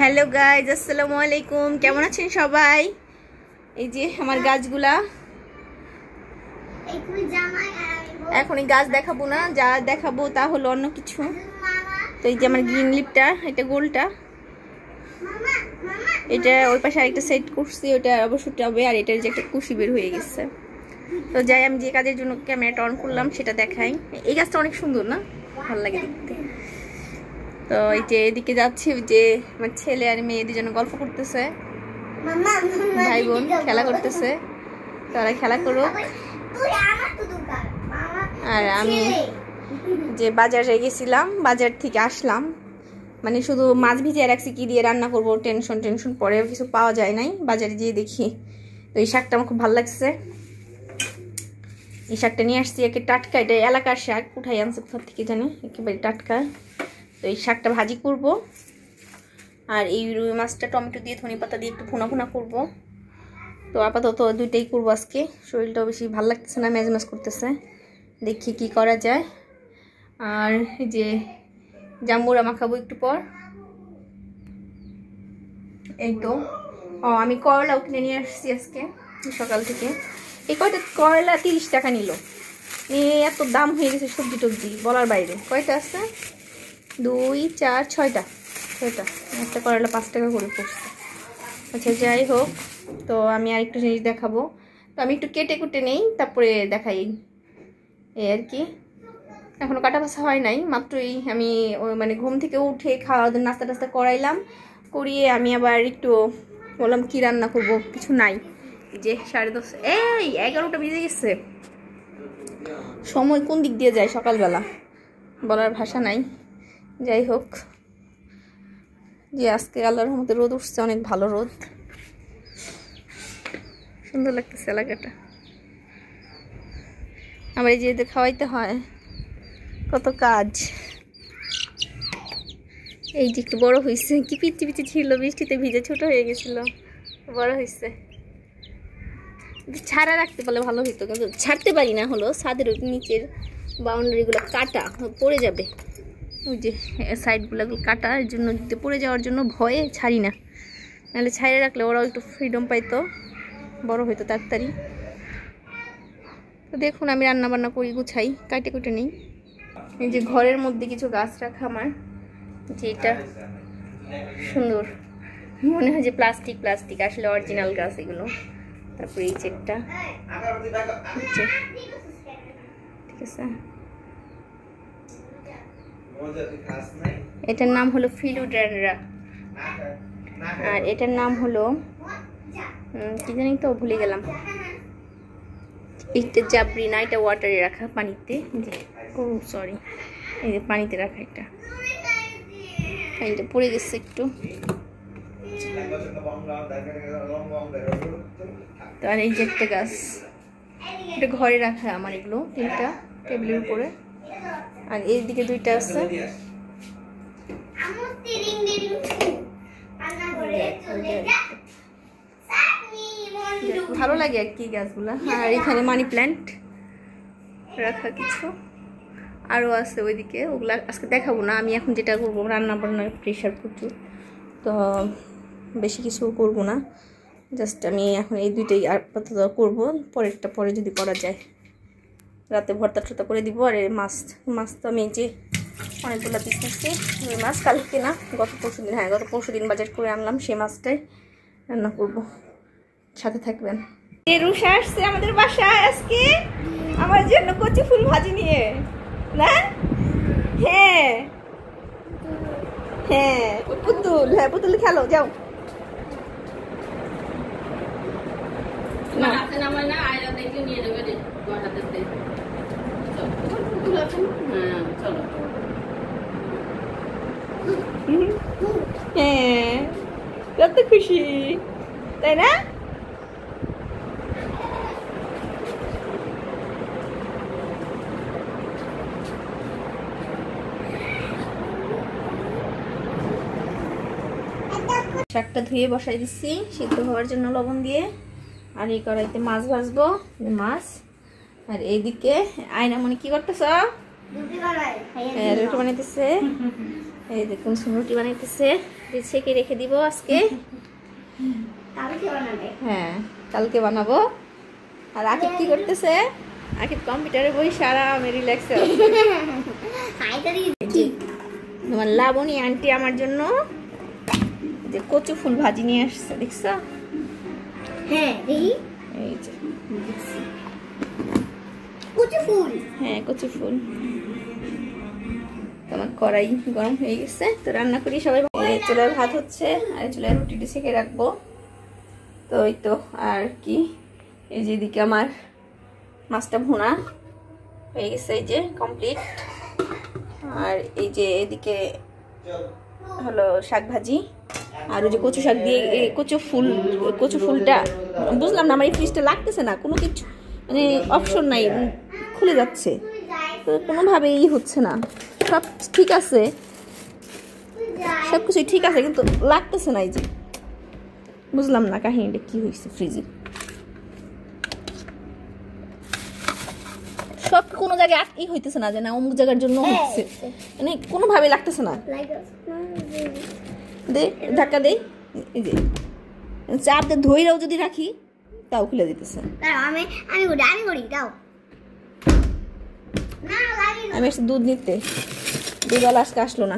Hello guys, আসসালামু আলাইকুম। কেমন আছেন সবাই? এই যে আমার গাছগুলা, এখন এই গাছ দেখাবো না, যা দেখাবো তা হলো অন্য কিছু। তো এই যে আমার গ্রিন লিপটা, এটা গোলটা, এটা ওই পাশে আরেকটা সেট করছি, ওটা অবশ্য টবে, আর এটার যে একটা কুশি বের হয়ে গেছে। তো যাই, আমি যে কাজের জন্য ক্যামেরাটা অন করলাম সেটা দেখাই। এই গাছটা অনেক সুন্দর না, ভালো লাগে দেখতে। তো এই যে এদিকে যাচ্ছি, ওই যে আমার ছেলে আর মেয়ে দুজন গল্প করতেছে, ভাই বোন খেলা করতেছে, তারা খেলা করুক। আর আমি যে বাজারে গেছিলাম, বাজার থেকে আসলাম, মানে শুধু মাছ ভিজিয়ে রাখছি, কি দিয়ে রান্না করবো টেনশন পরে কিছু পাওয়া যায় নাই। বাজারে গিয়ে দেখি তো এই শাকটা আমার খুব ভালো লাগছে, এই শাকটা নিয়ে আসছি, একে টাটকা, এটা এলাকার শাক, উঠাই আনছে কোথা থেকে জানি, একেবারে টাটকা। তো এই শাকটা ভাজি করব, আর এই রুই মাছটা টমেটো দিয়ে ধনে পাতা দিয়ে একটু ভুনা করব। তো আপাতত দুইটাই করবো আজকে, শরীরটাও বেশি ভালো লাগতেছে না, ম্যাজ করতেছে, দেখি কি করা যায়। আর এই যে জাম্বুরা মাখাবো একটু পর। এই তো আমি করলাও কিনে নিয়ে আসছি আজকে সকাল থেকে। এই কয়টা করলা 30 টাকা নিল, এত দাম হয়ে গেছে সবজি টবজি বলার বাইরে। কয়টা আছে? 2, 4, 6টা, একটা করলা 5 টাকা করে পড়ছে। আচ্ছা যাই হোক, তো আমি আরেকটু জিনিস দেখাবো। তো আমি একটু কেটে কুটে নেই, তারপরে দেখাই। এই আর কি, এখনো কাটা বাছা হয় নাই, মাত্রই আমি মানে ঘুম থেকে উঠে খাওয়া নাস্তা টাস্তা করাইলাম, করিয়ে আমি আবার একটু বললাম কি রান্না করব, কিছু নাই। এই যে 10:30, এই 11টা বেজে গেছে। সময় কোন দিক দিয়ে যায় সকালবেলা বলার ভাষা নাই। যাই হোক, যে আজকে আল্লাহর রহমতে রোদ উঠছে, অনেক ভালো রোদ, সুন্দর লাগতেছে এলাকাটা। আমার এই যে এদের খাওয়াইতে হয়, কত কাজ। এই যে একটু বড় হয়েছে, কি পিচি ছিল, বৃষ্টিতে ভিজে ছোট হয়ে গেছিল, বড় হয়েছে। ছাড়া রাখতে পারলে ভালো হইতো, কিন্তু ছাড়তে পারি না, হলো ছাদের নিচের বাউন্ডারিগুলো কাটা, পড়ে যাবে। ওই যে সাইডগুলো কাটা, এর জন্য পড়ে যাওয়ার জন্য ভয়ে ছাড়ি না, নাহলে ছাড়ে রাখলে ওরাও একটু ফ্রিডম পাইতো, বড় হইতো তাড়াতাড়ি। তো দেখুন, আমি রান্না বান্না করি, গুছাই, কাটে কুটে নেই। এই যে ঘরের মধ্যে কিছু গাছ রাখা আমার, যে এটা সুন্দর, মনে হয় যে প্লাস্টিক, আসলে অরিজিনাল গাছ এগুলো। তারপরে এই চেকটা, ঠিক আছে, এটার নাম হলো ফিলোডেনড্রা, আর এটার নাম হলো কি জানি তো, ভুলে গেলাম। এইটা জাবরিনা, এটা ওয়াটারে রাখা, পানিতে, ও সরি, এই যে পানিতে রাখা, এটা পড়ে গেছে একটু। আর এই যে একটা গাছ, এটা ঘরে রাখা আমার, এগুলো 3টা টেবিলের উপরে, আর এইদিকে 2টা আছে। ভালো লাগে আর কি গাছগুলা। আর এখানে মানি প্ল্যান্ট রাখা কিছু আরও আছে ওইদিকে, ওগুলা আজকে দেখাবো না। আমি এখন যেটা করবো, রান্না বান্নার প্রেশার প্রচুর, তো বেশি কিছু করব না, জাস্ট আমি এখন এই 2টাই আপাতত করবো, পরেরটা পরে যদি করা যায়, রাতে ভর্তা টর্তা করে দিব। আর মাছ তো আমি যে অনেকগুলো দিচ্ছি, ওই মাছ কালকে না, গত পরশু দিন বাজার করে আনলাম, সেই মাছটাই রান্না করব, সাথে থাকবেন। রুষা আসছে আমাদের বাসায় আজকে আমার জন্য কচি ফুল ভাজি নিয়ে, না? হ্যাঁ পুতুল খেলো, যাও। হ্যাঁ, কত খুশি, তাই না? শাকটা ধুয়ে বসাই দিচ্ছি সিদ্ধ হওয়ার জন্য লবণ দিয়ে। আর এই কড়াইতে মাছ ভাজবো, মাছ। আর এইদিকে আয়নামণি কি করতেছ? রুটি বানাইতেছে। এই দেখুন রুটি বানাইতেছে। ছেঁকে রেখে দিব আজকে। হ্যাঁ কালকে বানাবো। আর আকিব কি করতেছে? আকিব কম্পিউটারে বসে আরামে রিল্যাক্সে তোমার লাবণী আন্টি আমার জন্য যে কচু ফুল ভাজি নিয়ে আসছে, দেখছো? হ্যাঁ দেখি। এই যে কচু ফুল। হ্যাঁ কচু ফুল। তোমার কড়াই গরম হয়ে গেছে, তো রান্না করি সবাই। চুলায় ভাত হচ্ছে আর চুলায় রুটিটি সেঁকে রাখবো। তো এই তো আর কি, এই যে এদিকে আমার মাছটা ভুনা হয়ে গেছে, এই যে কমপ্লিট। আর এই যে এদিকে হলো শাক ভাজি, আর ওই যে কচু শাক দিয়ে কচু ফুলটা বুঝলাম না, আমার এই ফ্রিজটা লাগতেছে না, কোনো কিছু মানে অপশন নাই, খুলে যাচ্ছে, তো কোনোভাবেই হচ্ছে না। সব ঠিক আছে, সব কিছুই ঠিক আছে, কিন্তু লাগতেছে না। এই যে বুঝলাম না কাহিনীটা কি হয়েছে ফ্রিজে, সব কোনো জায়গায় আটকেই হইতেছে না, যে না অমুক জায়গার জন্য হচ্ছে, মানে কোনোভাবে লাগতেছে না। দে ধাক্কা দেই, এই যে চাপ দিয়ে ধইরাও যদি রাখি তাও খুলে দিতেছে। আমি এসে দুধ নিতে, দুধওয়ালা আজকে আসলো না,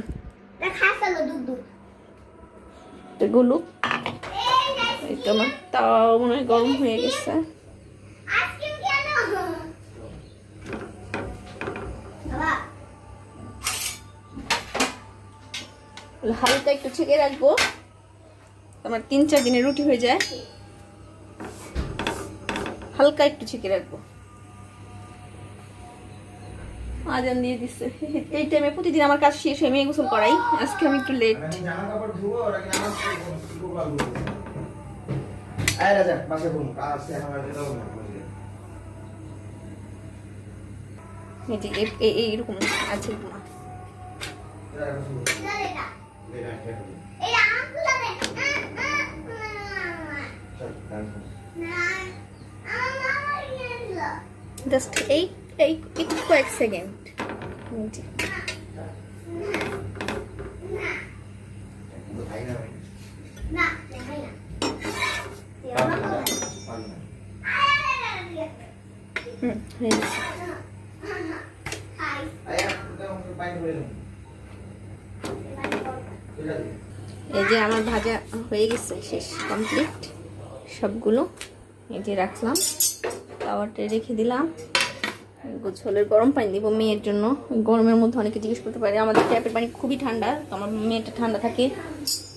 গুলুক এই তো আমার তাও মনে হয় গরম হয়ে গেছে। হালকা একটু ছেঁকে রাখবো, আমার 3-4 দিনের রুটি হয়ে যায়। হালকা একটু ছেঁকে রাখবো। আজান দিয়ে দিচ্ছে, এই টাইমে প্রতিদিন আমার কাজ শেষ হয়ে মেয়ে গোসল করাই, আজকে আমি একটু লেট। এইরকম আছে জাস্ট এই কয়েক সেকেন্ড। এই যে আমার ভাজা হয়ে গেছে, শেষ কমপ্লিট সবগুলো। এই যে রাখলাম, তাওয়াতে রেখে দিলাম। ঝোলের গরম পানি দিব মেয়ের জন্য, গরমের মধ্যে অনেকে জিজ্ঞেস করতে পারে, আমাদের ট্যাপের পানি খুবই ঠান্ডা, তো আমার মেয়েটা ঠান্ডা থাকে,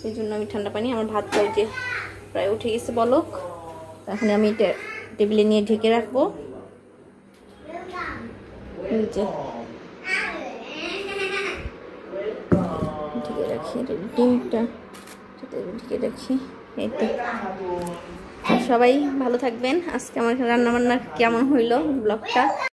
সেই জন্য আমি ঠান্ডা পানি। আমার ভাতটা ওই যে প্রায় উঠে গেছে বলক, এখন আমি টেবিলে নিয়ে ঢেকে রাখবো। ঢেকে রাখি ডিমটা, ঢেকে রাখি। এই তো সবাই ভালো থাকবেন। আজকে আমার রান্নাবান্না কেমন হইলো ব্লগটা